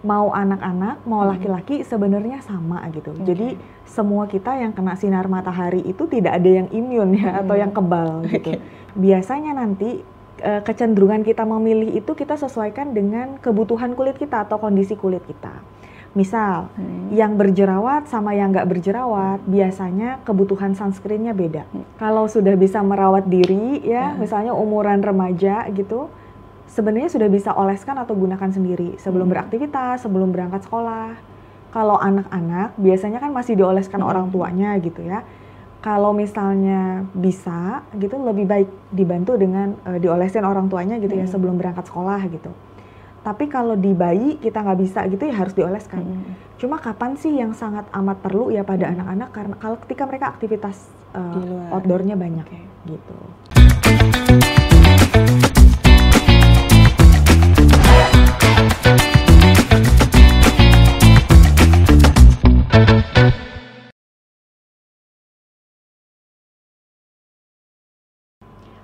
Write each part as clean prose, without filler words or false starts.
mau anak-anak, mau laki-laki sebenarnya sama gitu. Jadi semua kita yang kena sinar matahari itu tidak ada yang imun ya atau yang kebal gitu. Biasanya nanti kecenderungan kita memilih itu kita sesuaikan dengan kebutuhan kulit kita atau kondisi kulit kita. Misal, yang berjerawat sama yang nggak berjerawat, biasanya kebutuhan sunscreennya beda. Kalau sudah bisa merawat diri ya, misalnya umuran remaja gitu, sebenarnya sudah bisa oleskan atau gunakan sendiri sebelum beraktivitas, sebelum berangkat sekolah. Kalau anak-anak biasanya kan masih dioleskan orang tuanya gitu ya. Kalau misalnya bisa gitu lebih baik dibantu dengan diolesin orang tuanya gitu ya sebelum berangkat sekolah gitu. Tapi kalau di bayi kita nggak bisa gitu ya harus dioleskan. Cuma kapan sih yang sangat amat perlu ya pada anak-anak, karena kalau ketika mereka aktivitas outdoornya banyak gitu.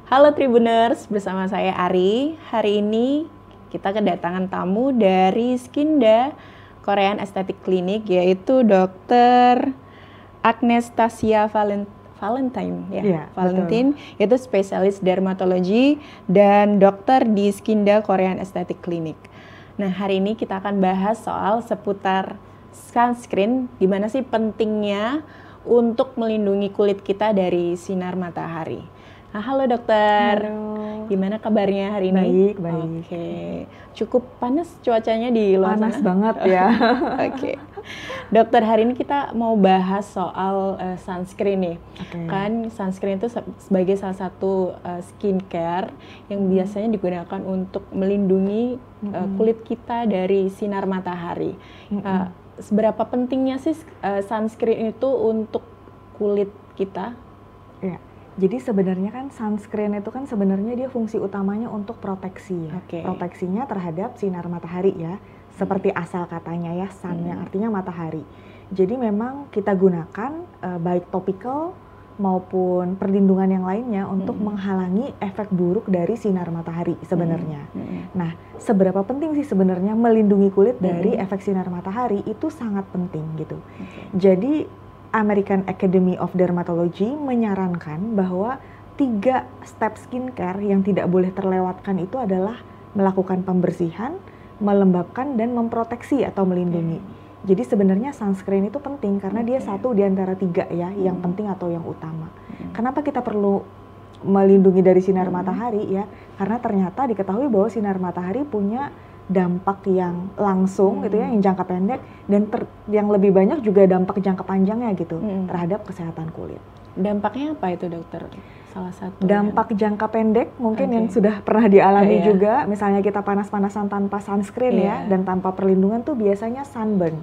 Halo Tribuners, bersama saya Ari. Hari ini kita kedatangan tamu dari Skinda Korean Aesthetic Clinic, yaitu Dr. Agnestasia Valentine, Valentine, yaitu spesialis dermatologi dan dokter di Skinda Korean Aesthetic Clinic. Nah, hari ini kita akan bahas soal seputar sunscreen, gimana sih pentingnya untuk melindungi kulit kita dari sinar matahari. Nah, halo dokter. Halo. Gimana kabarnya hari ini? Baik. Oke. Cukup panas cuacanya di luar sana? Panas banget ya. Oke. Dokter, hari ini kita mau bahas soal sunscreen nih. Kan sunscreen itu sebagai salah satu skincare yang biasanya digunakan untuk melindungi kulit kita dari sinar matahari. Seberapa pentingnya sih sunscreen itu untuk kulit kita? Ya. Jadi sebenarnya kan sunscreen itu kan sebenarnya dia fungsi utamanya untuk proteksi ya. Proteksinya terhadap sinar matahari ya. Seperti asal katanya ya, sun yang artinya matahari. Jadi memang kita gunakan baik topical maupun perlindungan yang lainnya untuk menghalangi efek buruk dari sinar matahari sebenarnya. Nah, seberapa penting sih sebenarnya melindungi kulit dari efek sinar matahari itu sangat penting gitu. Jadi American Academy of Dermatology menyarankan bahwa 3 step skincare yang tidak boleh terlewatkan itu adalah melakukan pembersihan, melembabkan, dan memproteksi atau melindungi. Jadi sebenarnya sunscreen itu penting karena dia satu di antara 3 ya, yang penting atau yang utama. Kenapa kita perlu melindungi dari sinar matahari ya? Karena ternyata diketahui bahwa sinar matahari punya dampak yang langsung gitu ya, yang jangka pendek, dan yang lebih banyak juga dampak jangka panjangnya gitu terhadap kesehatan kulit. Dampaknya apa itu dokter? Salah satu dampak jangka pendek mungkin yang sudah pernah dialami juga, misalnya kita panas-panasan tanpa sunscreen ya, dan tanpa perlindungan tuh biasanya sunburn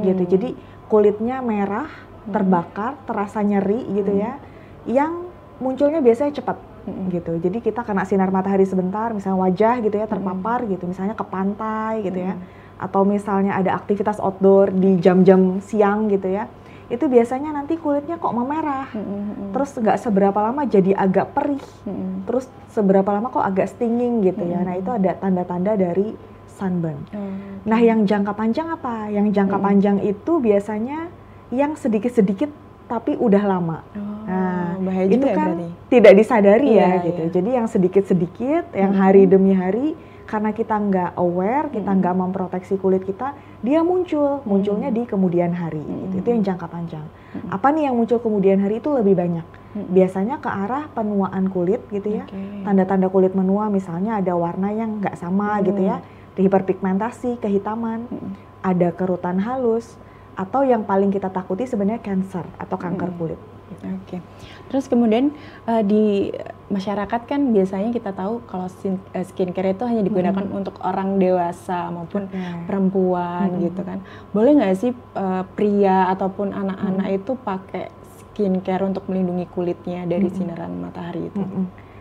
gitu. Jadi kulitnya merah, terbakar, terasa nyeri gitu ya, yang munculnya biasanya cepat. Gitu. Jadi kita kena sinar matahari sebentar, misalnya wajah gitu ya terpapar gitu, misalnya ke pantai gitu ya, atau misalnya ada aktivitas outdoor di jam-jam siang gitu ya, itu biasanya nanti kulitnya kok memerah, terus nggak seberapa lama jadi agak perih, terus seberapa lama kok agak stinging gitu ya. Nah itu ada tanda-tanda dari sunburn. Nah yang jangka panjang apa? Yang jangka panjang itu biasanya yang sedikit-sedikit tapi udah lama. Nah, itu kan berarti tidak disadari ya gitu. Jadi yang sedikit-sedikit, yang hari demi hari, karena kita nggak aware, kita nggak memproteksi kulit kita, dia munculnya di kemudian hari. Gitu. Itu yang jangka panjang. Apa nih yang muncul kemudian hari itu lebih banyak? Biasanya ke arah penuaan kulit gitu ya. Tanda-tanda kulit menua, misalnya ada warna yang nggak sama gitu ya, hiperpigmentasi, kehitaman, ada kerutan halus, atau yang paling kita takuti sebenarnya cancer atau kanker kulit. Oke. Terus kemudian di masyarakat kan biasanya kita tahu kalau skincare itu hanya digunakan untuk orang dewasa maupun perempuan gitu kan. Boleh nggak sih pria ataupun anak-anak itu pakai skincare untuk melindungi kulitnya dari sinaran matahari itu?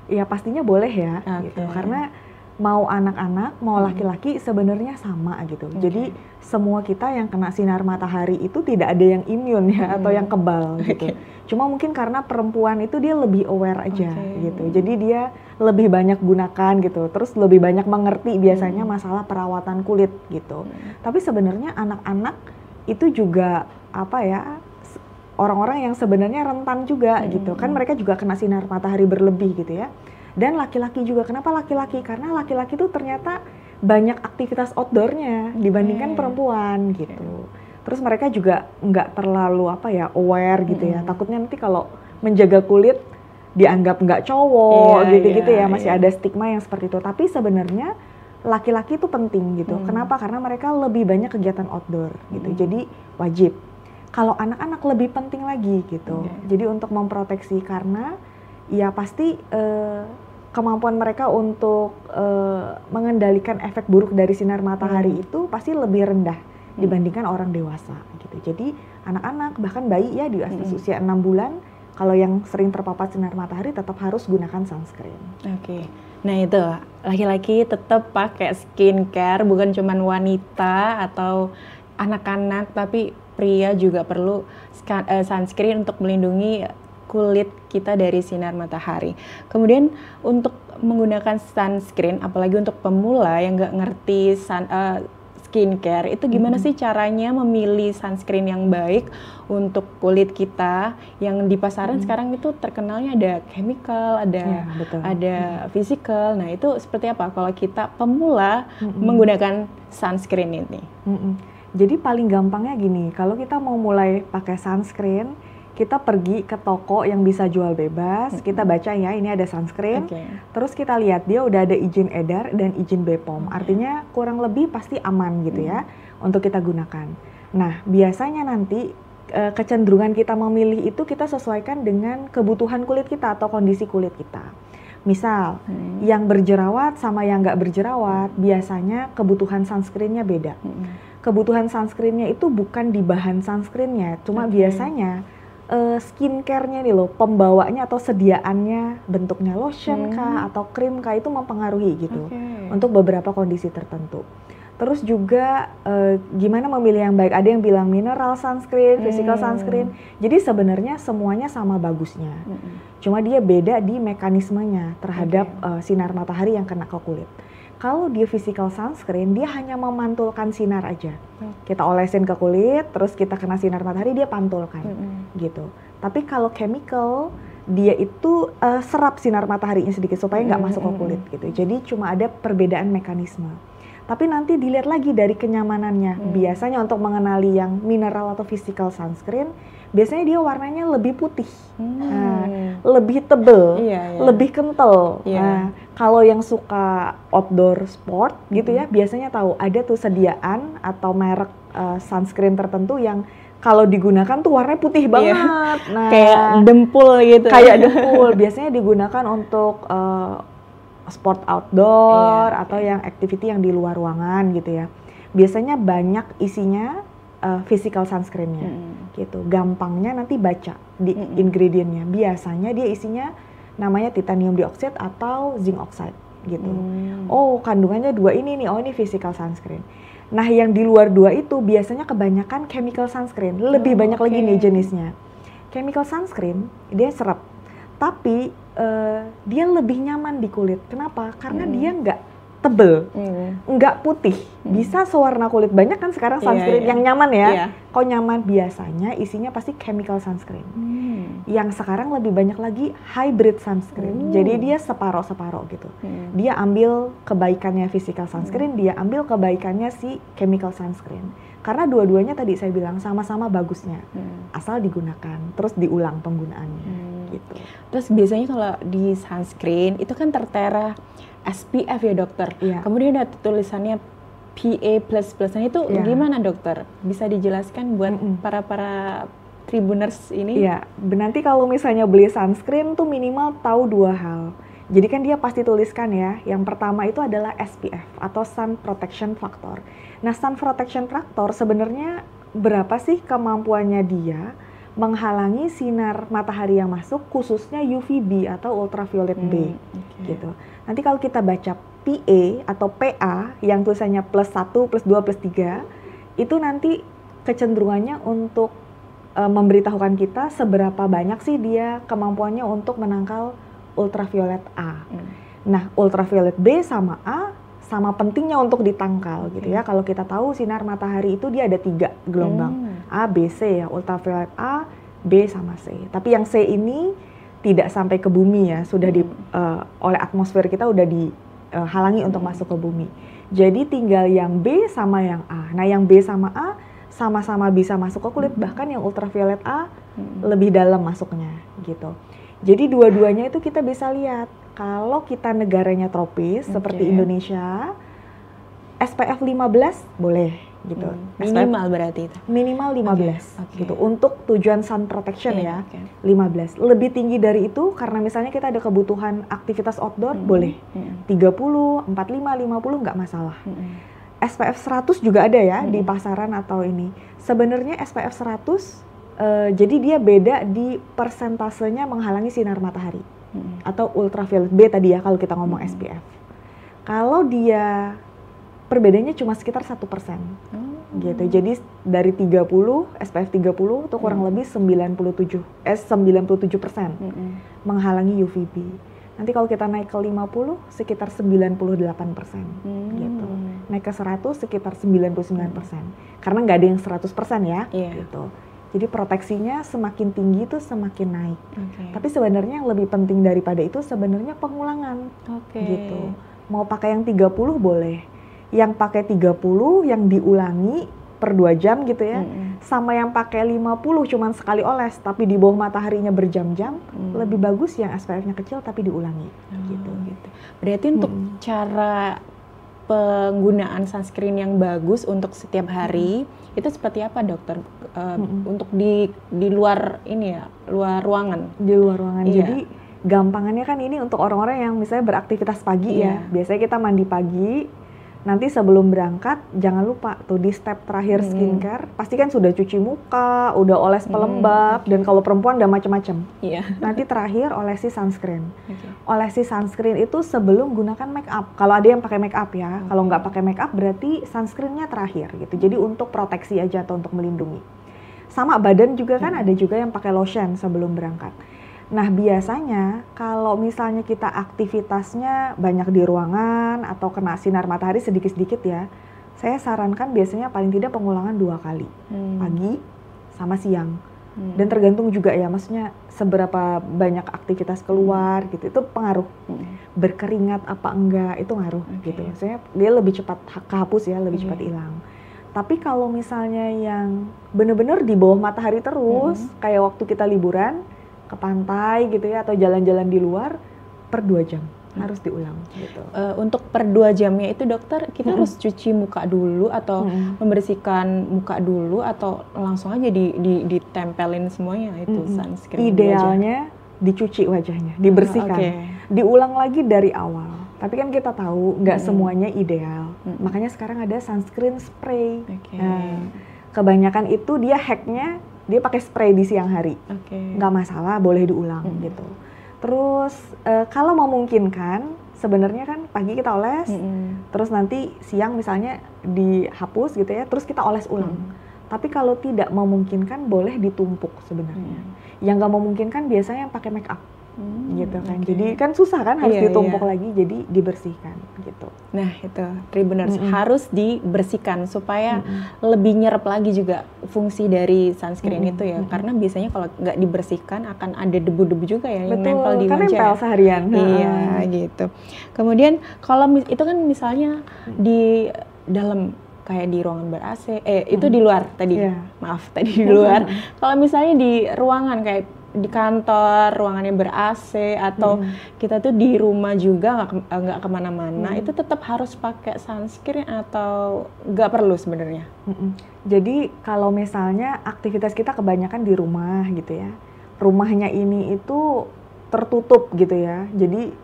Ya pastinya boleh ya, gitu. Karena mau anak-anak, mau laki-laki sebenarnya sama gitu. Jadi semua kita yang kena sinar matahari itu tidak ada yang imun ya atau yang kebal gitu. Cuma mungkin karena perempuan itu dia lebih aware aja gitu. Jadi dia lebih banyak gunakan gitu. Terus lebih banyak mengerti biasanya masalah perawatan kulit gitu. Tapi sebenarnya anak-anak itu juga apa ya, orang-orang yang sebenarnya rentan juga gitu. Kan mereka juga kena sinar matahari berlebih gitu ya. Dan laki-laki juga. Kenapa laki-laki? Karena laki-laki tuh ternyata banyak aktivitas outdoornya dibandingkan perempuan gitu. Terus mereka juga nggak terlalu apa ya, aware gitu ya. Takutnya nanti kalau menjaga kulit dianggap nggak cowok gitu-gitu ya. Masih ada stigma yang seperti itu. Tapi sebenarnya laki-laki itu penting gitu. Kenapa? Karena mereka lebih banyak kegiatan outdoor gitu. Jadi wajib. Kalau anak-anak lebih penting lagi gitu. Jadi untuk memproteksi, karena ya pasti kemampuan mereka untuk mengendalikan efek buruk dari sinar matahari itu pasti lebih rendah dibandingkan orang dewasa gitu. Jadi anak-anak bahkan bayi ya di atas usia 6 bulan kalau yang sering terpapar sinar matahari tetap harus gunakan sunscreen. Nah itu laki-laki tetap pakai skincare, bukan cuman wanita atau anak-anak, tapi pria juga perlu sunscreen untuk melindungi kulit kita dari sinar matahari. Kemudian untuk menggunakan sunscreen, apalagi untuk pemula yang nggak ngerti skincare, itu gimana sih caranya memilih sunscreen yang baik untuk kulit kita? Yang di pasaran sekarang itu terkenalnya ada chemical, ada physical. Nah itu seperti apa kalau kita pemula menggunakan sunscreen ini? Jadi paling gampangnya gini, kalau kita mau mulai pakai sunscreen, kita pergi ke toko yang bisa jual bebas, kita baca ya ini ada sunscreen, terus kita lihat dia udah ada izin edar dan izin BPOM, artinya kurang lebih pasti aman gitu ya untuk kita gunakan. Nah biasanya nanti kecenderungan kita memilih itu kita sesuaikan dengan kebutuhan kulit kita atau kondisi kulit kita. Misal yang berjerawat sama yang nggak berjerawat, biasanya kebutuhan sunscreennya beda. Kebutuhan sunscreennya itu bukan di bahan sunscreennya, cuma biasanya skincare-nya nih loh, pembawanya atau sediaannya, bentuknya lotion kah atau krim kah, itu mempengaruhi gitu untuk beberapa kondisi tertentu. Terus juga gimana memilih yang baik, ada yang bilang mineral sunscreen, physical sunscreen, jadi sebenarnya semuanya sama bagusnya, cuma dia beda di mekanismenya terhadap sinar matahari yang kena ke kulit. Kalau dia physical sunscreen, dia hanya memantulkan sinar aja. Kita olesin ke kulit, terus kita kena sinar matahari, dia pantulkan, gitu. Tapi kalau chemical, dia itu serap sinar mataharinya sedikit supaya nggak masuk ke kulit, gitu. Jadi cuma ada perbedaan mekanisme. Tapi nanti dilihat lagi dari kenyamanannya. Biasanya untuk mengenali yang mineral atau physical sunscreen, biasanya dia warnanya lebih putih, lebih tebel, lebih kental. Kalau yang suka outdoor sport gitu ya, biasanya tahu ada tuh sediaan atau merek sunscreen tertentu yang kalau digunakan tuh warnanya putih banget. Nah, kayak dempul gitu. Kayak dempul. Biasanya digunakan untuk sport outdoor atau yang activity yang di luar ruangan gitu ya. Biasanya banyak isinya physical sunscreen-nya gitu. Gampangnya nanti baca di ingredientnya. Biasanya dia isinya namanya titanium dioxide atau zinc oxide gitu. Oh, kandungannya 2 ini nih. Oh, ini physical sunscreen. Nah, yang di luar 2 itu biasanya kebanyakan chemical sunscreen. Lebih banyak lagi nih jenisnya. Chemical sunscreen dia serap, tapi dia lebih nyaman di kulit. Kenapa? Karena dia nggak tebel, nggak putih, bisa sewarna kulit. Banyak kan sekarang sunscreen yang nyaman ya. Kok nyaman? Biasanya isinya pasti chemical sunscreen. Yang sekarang lebih banyak lagi hybrid sunscreen. Jadi dia separoh-separoh gitu. Dia ambil kebaikannya physical sunscreen, dia ambil kebaikannya si chemical sunscreen. Karena dua-duanya tadi saya bilang sama-sama bagusnya, asal digunakan, terus diulang penggunaannya. Gitu. Terus biasanya kalau di sunscreen itu kan tertera SPF ya dokter. Kemudian ada tulisannya PA++. Nah itu gimana dokter? Bisa dijelaskan buat para Tribuners ini? Iya, nanti kalau misalnya beli sunscreen tuh minimal tahu 2 hal. Jadi kan dia pasti tuliskan ya, yang pertama itu adalah SPF atau Sun Protection Factor. Nah, Sun Protection Factor sebenarnya berapa sih kemampuannya dia menghalangi sinar matahari yang masuk, khususnya UVB atau ultraviolet B gitu. Nanti kalau kita baca PA atau PA yang tulisannya +1, +2, +3 itu nanti kecenderungannya untuk memberitahukan kita seberapa banyak sih dia kemampuannya untuk menangkal ultraviolet A. Nah, ultraviolet B sama A sama pentingnya untuk ditangkal gitu ya. Kalau kita tahu sinar matahari itu dia ada 3 gelombang, A, B, C ya. Ultraviolet A, B sama C. Tapi yang C ini tidak sampai ke bumi ya, sudah oleh atmosfer kita udah dihalangi untuk masuk ke bumi. Jadi tinggal yang B sama yang A. Nah, yang B sama A sama-sama bisa masuk ke kulit, bahkan yang ultraviolet A lebih dalam masuknya gitu. Jadi dua-duanya itu kita bisa lihat. Kalau kita negaranya tropis seperti Indonesia, SPF 15 boleh gitu. Minimal berarti itu? Minimal 15 gitu. Untuk tujuan sun protection 15. Lebih tinggi dari itu karena misalnya kita ada kebutuhan aktivitas outdoor, boleh. 30, 45, 50 nggak masalah. SPF 100 juga ada ya di pasaran atau ini. Sebenarnya SPF 100 jadi dia beda di persentasenya menghalangi sinar matahari atau ultraviolet B tadi ya kalau kita ngomong SPF. Kalau dia perbedaannya cuma sekitar 1% gitu. Jadi dari 30 SPF 30 itu kurang lebih 97% menghalangi UVB. Nanti kalau kita naik ke 50 sekitar 98% gitu. Naik ke 100 sekitar 99%. Karena nggak ada yang 100% ya gitu. Jadi proteksinya semakin tinggi itu semakin naik. Tapi sebenarnya yang lebih penting daripada itu sebenarnya pengulangan gitu. Mau pakai yang 30 boleh. Yang pakai 30 yang diulangi per 2 jam gitu ya. Sama yang pakai 50 cuman sekali oles tapi di bawah mataharinya berjam-jam, lebih bagus yang SPF-nya kecil tapi diulangi gitu. Berarti untuk cara penggunaan sunscreen yang bagus untuk setiap hari itu seperti apa dokter? Untuk di luar ini ya, luar ruangan. Di luar ruangan. Jadi gampangannya kan ini untuk orang-orang yang misalnya beraktivitas pagi ya. Biasanya kita mandi pagi. Nanti sebelum berangkat, jangan lupa tuh di step terakhir skincare, pasti kan sudah cuci muka, udah oles pelembab, dan kalau perempuan udah macam-macam. Nanti terakhir olesi sunscreen. Olesi sunscreen itu sebelum gunakan make up. Kalau ada yang pakai make up ya, kalau nggak pakai make up berarti sunscreennya terakhir gitu. Jadi untuk proteksi aja atau untuk melindungi. Sama badan juga kan ada juga yang pakai lotion sebelum berangkat. Nah biasanya kalau misalnya kita aktivitasnya banyak di ruangan atau kena sinar matahari sedikit-sedikit ya, saya sarankan biasanya paling tidak pengulangan 2 kali, pagi sama siang. Dan tergantung juga ya, maksudnya seberapa banyak aktivitas keluar gitu, itu pengaruh. Berkeringat apa enggak, itu ngaruh gitu. Maksudnya dia lebih cepat kehapus ya, lebih cepat hilang. Tapi kalau misalnya yang bener-bener di bawah matahari terus, kayak waktu kita liburan, ke pantai gitu ya atau jalan-jalan di luar per 2 jam harus diulang gitu. Untuk per 2 jamnya itu dokter kita harus cuci muka dulu atau membersihkan muka dulu atau langsung aja ditempelin semuanya itu sunscreen? Idealnya dicuci wajahnya, dibersihkan, diulang lagi dari awal. Tapi kan kita tahu nggak semuanya ideal, makanya sekarang ada sunscreen spray. Nah, kebanyakan itu dia hacknya dia pakai spray di siang hari, nggak masalah, boleh diulang gitu. Terus kalau memungkinkan, sebenarnya kan pagi kita oles, terus nanti siang misalnya dihapus gitu ya, terus kita oles ulang. Tapi kalau tidak memungkinkan, boleh ditumpuk sebenarnya. Yang nggak memungkinkan biasanya yang pakai make up. Gitu kan. Jadi kan susah kan harus ditumpuk lagi, jadi dibersihkan gitu. Nah itu Tribuners harus dibersihkan supaya lebih nyerap lagi juga fungsi dari sunscreen itu ya. Karena biasanya kalau nggak dibersihkan akan ada debu-debu juga ya yang nempel di wajah. Nempel seharian. Iya gitu. Kemudian kalau itu kan misalnya di dalam kayak di ruangan ber-AC, itu di luar tadi, maaf tadi di luar. Kalau misalnya di ruangan kayak di kantor, ruangannya ber-AC atau kita tuh di rumah juga nggak kemana-mana, itu tetap harus pakai sunscreen atau nggak perlu sebenarnya? Jadi kalau misalnya aktivitas kita kebanyakan di rumah gitu ya, rumahnya ini itu tertutup gitu ya, jadi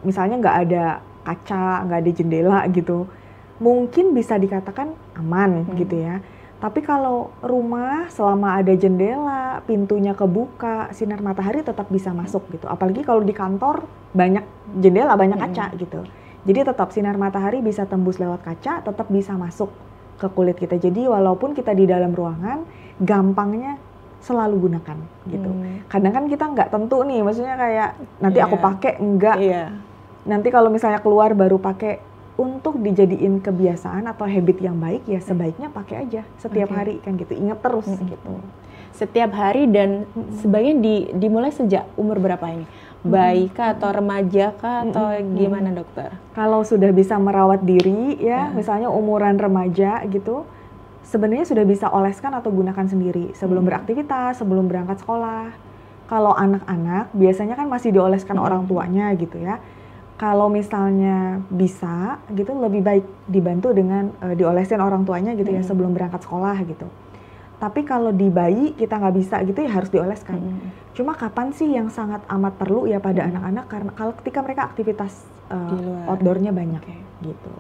misalnya nggak ada kaca, nggak ada jendela gitu, mungkin bisa dikatakan aman gitu ya. Tapi kalau rumah selama ada jendela, pintunya kebuka, sinar matahari tetap bisa masuk gitu. Apalagi kalau di kantor banyak jendela, banyak kaca gitu. Jadi tetap sinar matahari bisa tembus lewat kaca, tetap bisa masuk ke kulit kita. Jadi walaupun kita di dalam ruangan, gampangnya selalu gunakan gitu. Kadang kan kita nggak tentu nih, maksudnya kayak nanti aku pakai enggak. Nanti kalau misalnya keluar baru pakai. Untuk dijadiin kebiasaan atau habit yang baik ya sebaiknya pakai aja setiap hari kan gitu. Ingat terus gitu. Setiap hari dan sebaiknya dimulai sejak umur berapa ini? Bayi kah atau remaja kah atau gimana dokter? Kalau sudah bisa merawat diri ya, misalnya umuran remaja gitu, sebenarnya sudah bisa oleskan atau gunakan sendiri sebelum beraktivitas, sebelum berangkat sekolah. Kalau anak-anak biasanya kan masih dioleskan orang tuanya gitu ya. Kalau misalnya bisa gitu lebih baik dibantu dengan diolesin orang tuanya gitu ya sebelum berangkat sekolah gitu. Tapi kalau di bayi kita nggak bisa gitu ya harus dioleskan. Cuma kapan sih yang sangat amat perlu ya pada anak-anak, karena kalau ketika mereka aktivitas outdoornya banyak gitu.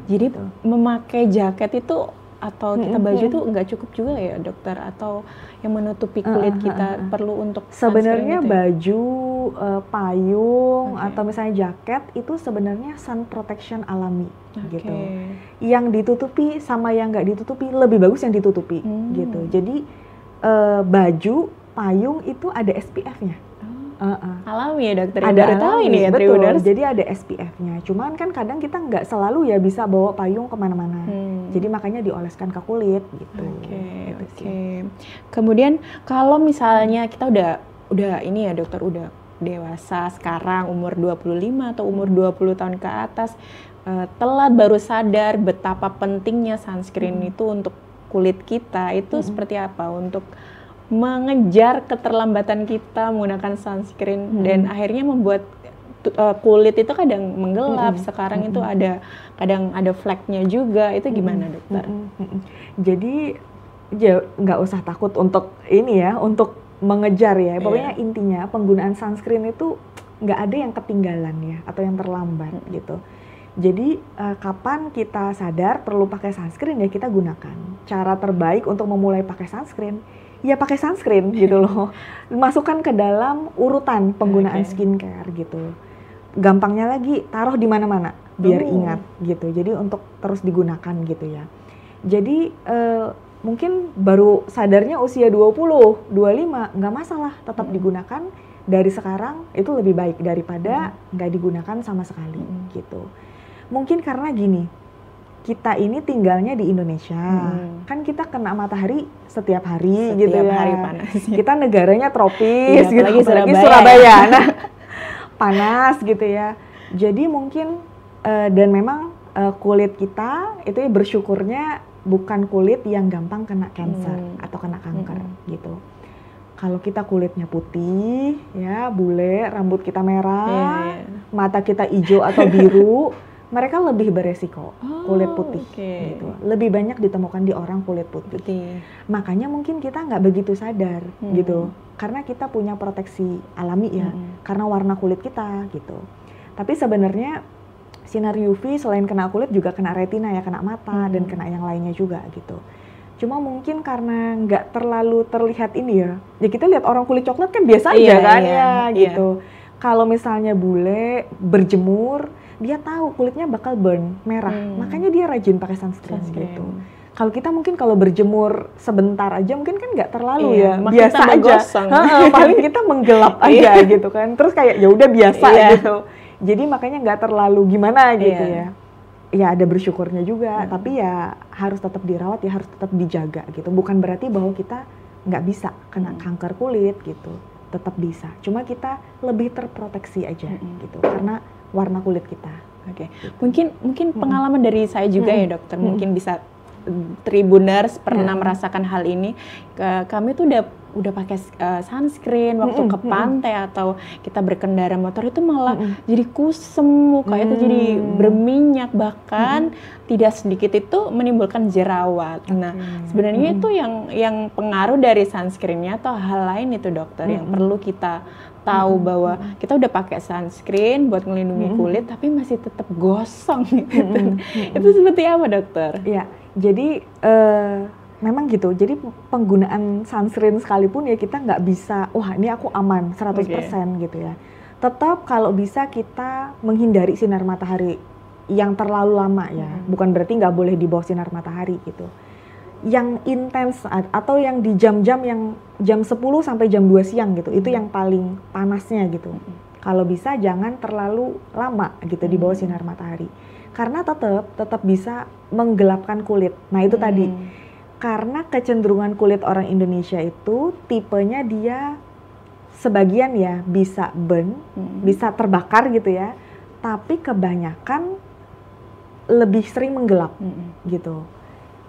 Jadi memakai jaket itu atau kita baju itu nggak cukup juga ya dokter, atau yang menutupi kulit kita perlu untuk sebenarnya baju, payung atau misalnya jaket itu sebenarnya sun protection alami gitu. Yang ditutupi sama yang nggak ditutupi lebih bagus yang ditutupi gitu. Jadi baju, payung itu ada SPF-nya. Alami ya dokter, ada baru tahu ini ya Tribuners. Jadi ada SPF-nya. Cuman kan kadang kita nggak selalu ya bisa bawa payung kemana-mana. Jadi makanya dioleskan ke kulit gitu. Oke. Kemudian kalau misalnya kita udah ini ya dokter, udah dewasa sekarang umur 25 atau umur 20 tahun ke atas, telat baru sadar betapa pentingnya sunscreen itu untuk kulit kita, itu seperti apa untuk mengejar keterlambatan kita menggunakan sunscreen dan akhirnya membuat kulit itu kadang menggelap. Sekarang itu kadang ada fleknya juga, itu gimana dokter? Jadi nggak usah takut untuk ini ya, untuk mengejar ya. Pokoknya intinya penggunaan sunscreen itu nggak ada yang ketinggalan ya atau yang terlambat gitu. Jadi kapan kita sadar perlu pakai sunscreen ya kita gunakan. Cara terbaik untuk memulai pakai sunscreen ya pakai sunscreen gitu loh. Masukkan ke dalam urutan penggunaan skincare gitu. Gampangnya lagi taruh di mana-mana biar ingat gitu. Jadi untuk terus digunakan gitu ya. Jadi mungkin baru sadarnya usia 20, 25 nggak masalah, tetap digunakan dari sekarang itu lebih baik daripada nggak digunakan sama sekali gitu. Mungkin karena gini, kita ini tinggalnya di Indonesia, kan kita kena matahari setiap hari gitu ya. Hari panas. Kita negaranya tropis, gitu, apalagi Surabaya. Nah, panas gitu ya. Jadi mungkin dan memang kulit kita itu ya bersyukurnya bukan kulit yang gampang kena cancer atau kena kanker gitu. Kalau kita kulitnya putih, ya bule, rambut kita merah, mata kita hijau atau biru, mereka lebih beresiko kulit putih gitu. Lebih banyak ditemukan di orang kulit putih. Makanya mungkin kita nggak begitu sadar gitu, karena kita punya proteksi alami ya, karena warna kulit kita gitu. Tapi sebenarnya sinar UV selain kena kulit juga kena retina ya, kena mata dan kena yang lainnya juga gitu. Cuma mungkin karena nggak terlalu terlihat ini ya kita lihat orang kulit coklat kan biasa aja kan gitu. Kalau misalnya bule berjemur, dia tahu kulitnya bakal burn merah, makanya dia rajin pakai sunscreen gitu. Kalau kita mungkin kalau berjemur sebentar aja mungkin kan nggak terlalu ya, biasa aja. Paling kita menggelap aja gitu kan. Terus kayak ya udah biasa gitu. Jadi makanya nggak terlalu gimana gitu ya. Ya ada bersyukurnya juga, tapi ya harus tetap dirawat ya, harus tetap dijaga gitu. Bukan berarti bahwa kita nggak bisa kena kanker kulit gitu, tetap bisa. Cuma kita lebih terproteksi aja gitu, karena warna kulit kita. Mungkin pengalaman dari saya juga ya dokter, mungkin bisa Tribuners pernah merasakan hal ini. Kami tuh udah pakai sunscreen waktu ke pantai atau kita berkendara motor itu malah jadi kusem, muka itu jadi berminyak, bahkan tidak sedikit itu menimbulkan jerawat. Nah, sebenarnya itu yang pengaruh dari sunscreennya atau hal lain itu dokter yang perlu kita tahu bahwa kita udah pakai sunscreen buat melindungi kulit tapi masih tetap gosong gitu. Itu seperti apa dokter? Ya, jadi memang gitu. Jadi penggunaan sunscreen sekalipun ya kita nggak bisa, wah ini aku aman 100% gitu ya. Tetap kalau bisa kita menghindari sinar matahari yang terlalu lama ya, bukan berarti nggak boleh di bawah sinar matahari gitu. Yang intens atau yang di jam-jam yang jam 10 sampai jam 2 siang gitu, itu yang paling panasnya gitu. Kalau bisa jangan terlalu lama gitu di bawah sinar matahari. Karena tetap bisa menggelapkan kulit. Nah itu tadi, karena kecenderungan kulit orang Indonesia itu tipenya dia sebagian ya bisa burn, bisa terbakar gitu ya, tapi kebanyakan lebih sering menggelap gitu.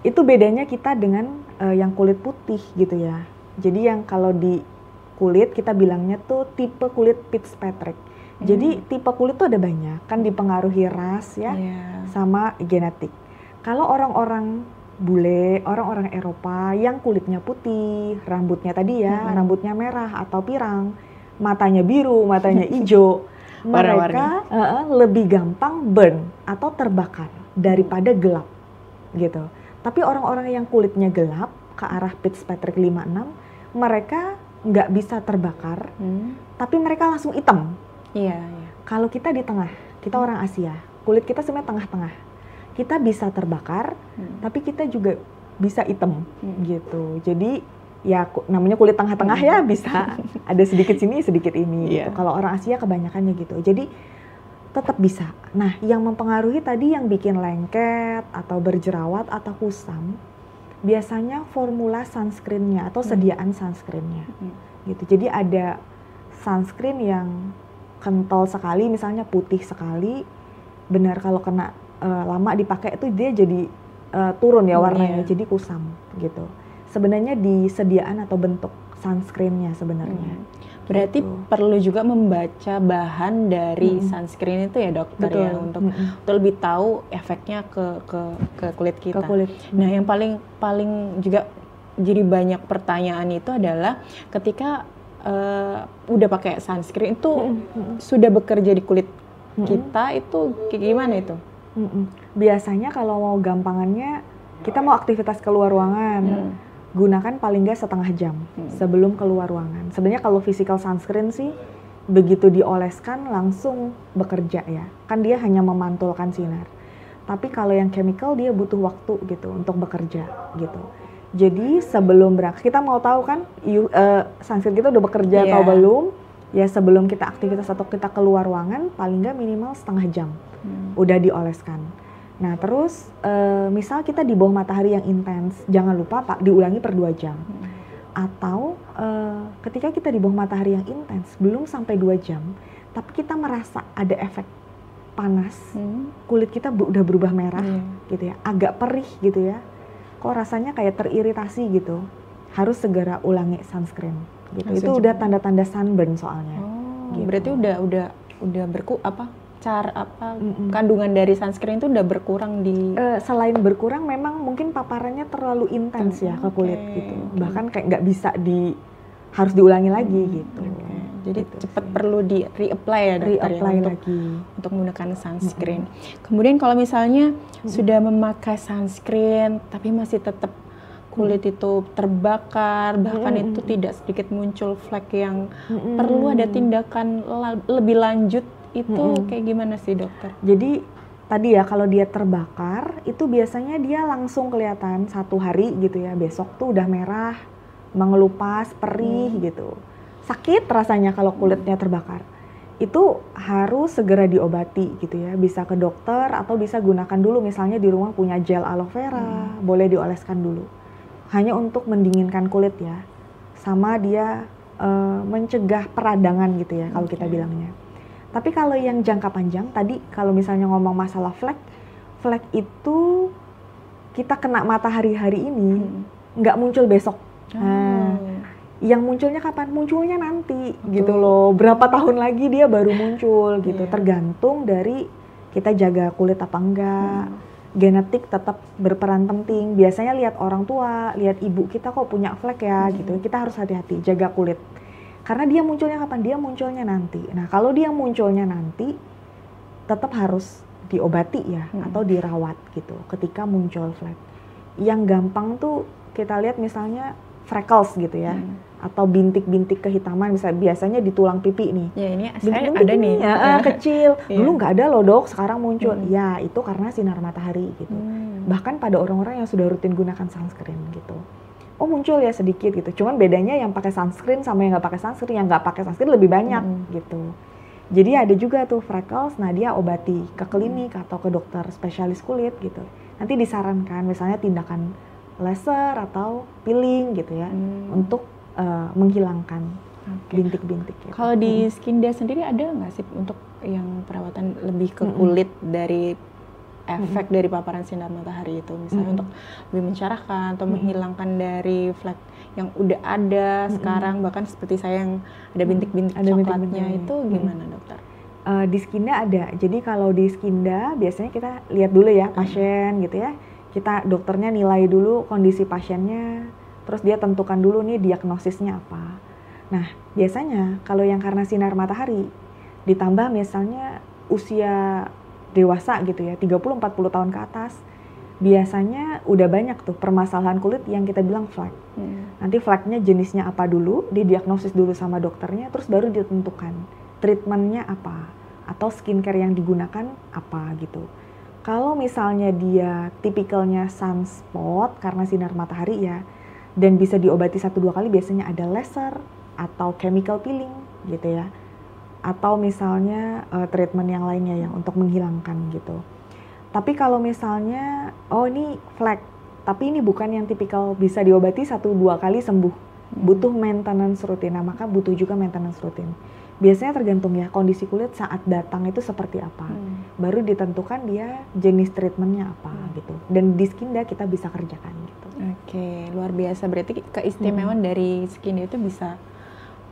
Itu bedanya kita dengan yang kulit putih gitu ya. Jadi yang kalau di kulit kita bilangnya tuh tipe kulit Fitzpatrick. Jadi tipe kulit tuh ada banyak, kan dipengaruhi ras ya, sama genetik. Kalau orang-orang bule, orang-orang Eropa yang kulitnya putih, rambutnya tadi ya, rambutnya merah atau pirang, matanya biru, matanya hijau, mereka lebih gampang burn atau terbakar daripada gelap gitu. Tapi orang-orang yang kulitnya gelap ke arah Fitzpatrick 56, mereka nggak bisa terbakar, tapi mereka langsung hitam. Iya. Kalau kita di tengah, kita orang Asia, kulit kita sebenarnya tengah-tengah. Kita bisa terbakar, tapi kita juga bisa hitam gitu. Jadi ya namanya kulit tengah-tengah ya, bisa ada sedikit sini, sedikit ini. Gitu. Kalau orang Asia kebanyakannya gitu. Jadi tetap bisa. Nah, yang mempengaruhi tadi yang bikin lengket atau berjerawat atau kusam, biasanya formula sunscreen-nya atau sediaan sunscreen-nya. Gitu. Jadi ada sunscreen yang kental sekali, misalnya putih sekali, benar kalau kena lama dipakai itu dia jadi turun ya warnanya, jadi kusam gitu. Sebenarnya di sediaan atau bentuk sunscreen-nya sebenarnya. Berarti perlu juga membaca bahan dari sunscreen itu ya dokter. Betul. Ya untuk lebih tahu efeknya ke kulit kita. Ke kulit. Nah yang paling juga jadi banyak pertanyaan itu adalah ketika udah pakai sunscreen itu sudah bekerja di kulit kita itu kayak gimana itu? Biasanya kalau mau gampangannya kita mau aktivitas keluar ruangan, gunakan paling nggak setengah jam sebelum keluar ruangan. Sebenarnya kalau physical sunscreen sih begitu dioleskan langsung bekerja ya, kan dia hanya memantulkan sinar. Tapi kalau yang chemical dia butuh waktu gitu untuk bekerja gitu. Jadi sebelum berangkat, kita mau tahu kan sunscreen kita udah bekerja atau belum, ya sebelum kita aktivitas atau kita keluar ruangan, paling nggak minimal setengah jam udah dioleskan. Nah terus misal kita di bawah matahari yang intens, jangan lupa Pak diulangi per 2 jam. Atau ketika kita di bawah matahari yang intens, belum sampai 2 jam, tapi kita merasa ada efek panas, kulit kita udah berubah merah gitu ya, agak perih gitu ya. Kok rasanya kayak teriritasi gitu, harus segera ulangi sunscreen gitu. Itu udah tanda-tanda sunburn soalnya. Gitu. Berarti udah kandungan dari sunscreen itu udah berkurang di selain berkurang memang mungkin paparannya terlalu intens ya ke kulit gitu. Bahkan kayak nggak bisa harus diulangi lagi gitu. Jadi gitu cepat perlu di reapply ya dokter ya untuk menggunakan sunscreen. Kemudian kalau misalnya sudah memakai sunscreen tapi masih tetap kulit itu terbakar, bahkan itu tidak sedikit muncul flek yang perlu ada tindakan lebih lanjut, itu kayak gimana sih dokter? Jadi tadi ya kalau dia terbakar itu biasanya dia langsung kelihatan 1 hari gitu ya, besok tuh udah merah, mengelupas, perih gitu. Sakit rasanya kalau kulitnya terbakar. Itu harus segera diobati gitu ya. Bisa ke dokter atau bisa gunakan dulu misalnya di rumah punya gel aloe vera, boleh dioleskan dulu. Hanya untuk mendinginkan kulit ya. Sama dia mencegah peradangan gitu ya kalau kita bilangnya. Tapi kalau yang jangka panjang tadi kalau misalnya ngomong masalah flek itu kita kena matahari hari ini nggak muncul besok. Yang munculnya kapan? Munculnya nanti gitu loh. Berapa tahun lagi dia baru muncul gitu. Tergantung dari kita jaga kulit apa enggak. Genetik tetap berperan penting. Biasanya lihat orang tua, lihat ibu kita kok punya flek ya gitu. Kita harus hati-hati jaga kulit. Karena dia munculnya kapan? Dia munculnya nanti. Nah, kalau dia munculnya nanti tetap harus diobati ya atau dirawat gitu ketika muncul flek. Yang gampang tuh kita lihat misalnya freckles gitu ya. atau bintik-bintik kehitaman, misalnya biasanya di tulang pipi nih. Ya ini saya ada nih. Ya, kecil. Dulu nggak ada loh dok, sekarang muncul. Ya itu karena sinar matahari gitu. Bahkan pada orang-orang yang sudah rutin gunakan sunscreen gitu. Oh muncul ya sedikit gitu. Cuman bedanya yang pakai sunscreen sama yang nggak pakai sunscreen. Yang nggak pakai sunscreen lebih banyak gitu. Jadi ada juga tuh freckles, nah dia obati ke klinik atau ke dokter spesialis kulit gitu. Nanti disarankan misalnya tindakan laser atau peeling gitu ya untuk menghilangkan bintik-bintik. Gitu. Kalau di Skinda sendiri ada nggak sih untuk yang perawatan lebih ke kulit dari efek dari paparan sinar matahari itu, misalnya untuk lebih mencerahkan atau menghilangkan dari flek yang udah ada sekarang, bahkan seperti saya yang ada bintik-bintik coklatnya itu gimana dokter? Di Skinda ada. Jadi kalau di Skinda biasanya kita lihat dulu ya pasien gitu ya. Kita dokternya nilai dulu kondisi pasiennya, terus dia tentukan dulu nih diagnosisnya apa. Nah, biasanya kalau yang karena sinar matahari, ditambah misalnya usia dewasa gitu ya, 30-40 tahun ke atas, biasanya udah banyak tuh permasalahan kulit yang kita bilang flek. Nanti fleknya jenisnya apa dulu, didiagnosis dulu sama dokternya, terus baru ditentukan treatmentnya apa, atau skincare yang digunakan apa gitu. Kalau misalnya dia tipikalnya sunspot karena sinar matahari ya, dan bisa diobati 1-2 kali, biasanya ada laser atau chemical peeling gitu ya, atau misalnya treatment yang lainnya yang untuk menghilangkan gitu. Tapi kalau misalnya oh ini flek, tapi ini bukan yang tipikal bisa diobati 1-2 kali sembuh, butuh maintenance rutin. Nah maka butuh juga maintenance rutin. Biasanya tergantung ya kondisi kulit saat datang itu seperti apa, baru ditentukan dia jenis treatmentnya apa gitu. Dan di Skinda kita bisa kerjakan gitu. Oke, luar biasa. Berarti keistimewaan dari Skinda itu bisa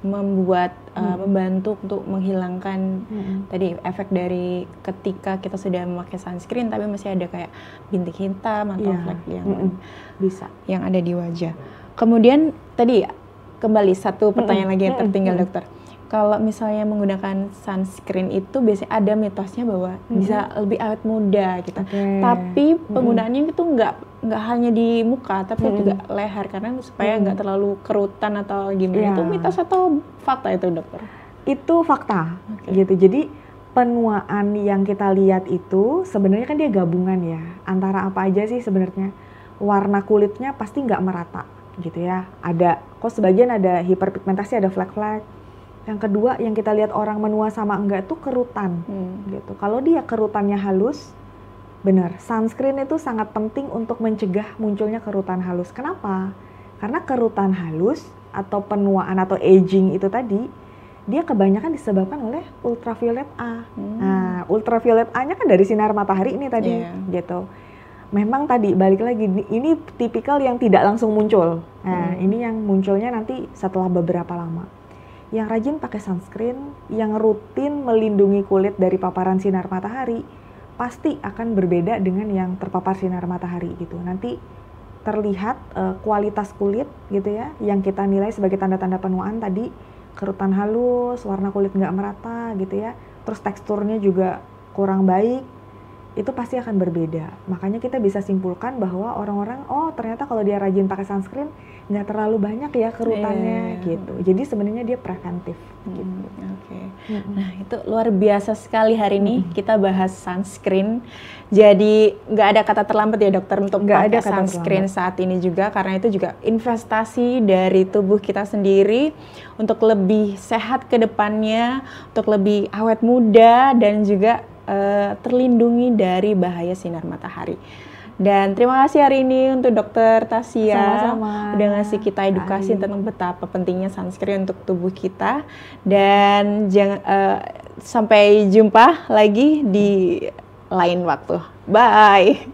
membuat membantu untuk menghilangkan tadi efek dari ketika kita sudah memakai sunscreen tapi masih ada kayak bintik hitam atau flek yang bisa yang ada di wajah. Kemudian tadi kembali satu pertanyaan lagi yang tertinggal dokter. Kalau misalnya menggunakan sunscreen itu biasanya ada mitosnya bahwa bisa lebih awet muda gitu. Tapi penggunaannya itu nggak hanya di muka, tapi juga leher karena supaya nggak terlalu kerutan atau gimana. Itu mitos atau fakta itu dokter? Itu fakta gitu. Jadi penuaan yang kita lihat itu sebenarnya kan dia gabungan ya antara apa aja sih sebenarnya. Warna kulitnya pasti nggak merata gitu ya. Ada kok sebagian ada hiperpigmentasi, ada flek-flek. Yang kedua yang kita lihat orang menua sama enggak tuh kerutan gitu. Kalau dia kerutannya halus, benar, sunscreen itu sangat penting untuk mencegah munculnya kerutan halus. Kenapa? Karena kerutan halus atau penuaan atau aging itu tadi, dia kebanyakan disebabkan oleh ultraviolet A. Nah, ultraviolet A-nya kan dari sinar matahari ini tadi gitu. Memang tadi balik lagi, ini tipikal yang tidak langsung muncul. Nah, ini yang munculnya nanti setelah beberapa lama. Yang rajin pakai sunscreen, yang rutin melindungi kulit dari paparan sinar matahari, pasti akan berbeda dengan yang terpapar sinar matahari gitu. Nanti terlihat kualitas kulit gitu ya, yang kita nilai sebagai tanda-tanda penuaan tadi, kerutan halus, warna kulit nggak merata gitu ya, terus teksturnya juga kurang baik, itu pasti akan berbeda. Makanya kita bisa simpulkan bahwa orang-orang, oh ternyata kalau dia rajin pakai sunscreen, nggak terlalu banyak ya kerutannya gitu. Jadi sebenarnya dia preventif gitu. Nah itu luar biasa sekali hari ini kita bahas sunscreen. Jadi nggak ada kata terlambat ya dokter untuk pakai sunscreen saat ini juga, karena itu juga investasi dari tubuh kita sendiri untuk lebih sehat ke depannya, untuk lebih awet muda dan juga terlindungi dari bahaya sinar matahari. Dan terima kasih hari ini untuk Dokter Tasya. Sama-sama. Udah ngasih kita edukasi tentang betapa pentingnya sunscreen untuk tubuh kita. Dan sampai jumpa lagi di lain waktu. Bye.